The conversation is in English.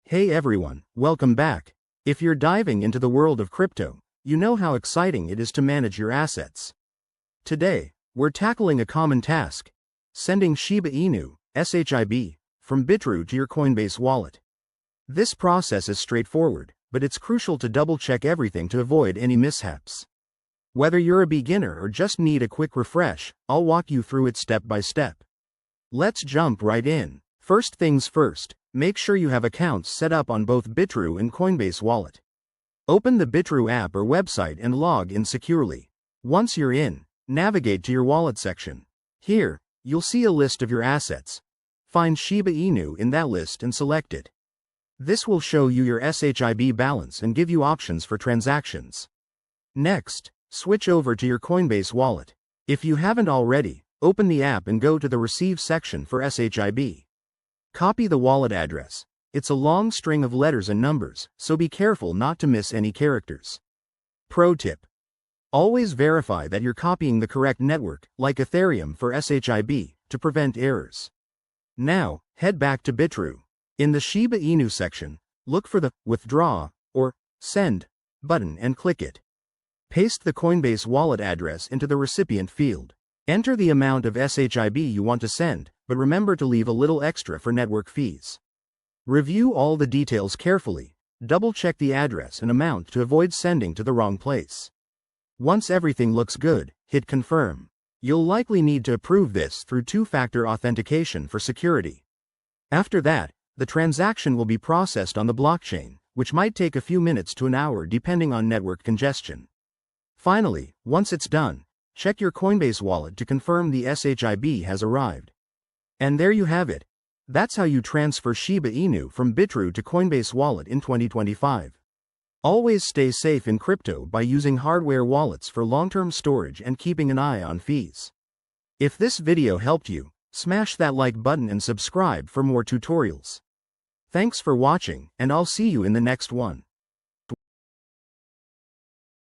Hey everyone, welcome back. If you're diving into the world of crypto, you know how exciting it is to manage your assets. Today, we're tackling a common task: sending Shiba Inu, SHIB, from Bitrue to your Coinbase wallet. This process is straightforward, but it's crucial to double-check everything to avoid any mishaps. Whether you're a beginner or just need a quick refresh, I'll walk you through it step by step. Let's jump right in. First things first, make sure you have accounts set up on both Bitrue and Coinbase Wallet. Open the Bitrue app or website and log in securely. Once you're in, navigate to your wallet section. Here, you'll see a list of your assets. Find Shiba Inu in that list and select it. This will show you your SHIB balance and give you options for transactions. Next, switch over to your Coinbase wallet. If you haven't already, open the app and go to the Receive section for SHIB. Copy the wallet address. It's a long string of letters and numbers, so be careful not to miss any characters. Pro tip: always verify that you're copying the correct network, like Ethereum for SHIB, to prevent errors. Now, head back to Bitrue. In the Shiba Inu section, look for the Withdraw or Send button and click it. Paste the Coinbase wallet address into the recipient field. Enter the amount of SHIB you want to send, but remember to leave a little extra for network fees. Review all the details carefully, double-check the address and amount to avoid sending to the wrong place. Once everything looks good, hit Confirm. You'll likely need to approve this through two-factor authentication for security. After that, the transaction will be processed on the blockchain, which might take a few minutes to an hour depending on network congestion. Finally, once it's done, check your Coinbase wallet to confirm the SHIB has arrived. And there you have it. That's how you transfer Shiba Inu from Bitrue to Coinbase Wallet in 2025. Always stay safe in crypto by using hardware wallets for long-term storage and keeping an eye on fees. If this video helped you, smash that like button and subscribe for more tutorials. Thanks for watching, and I'll see you in the next one.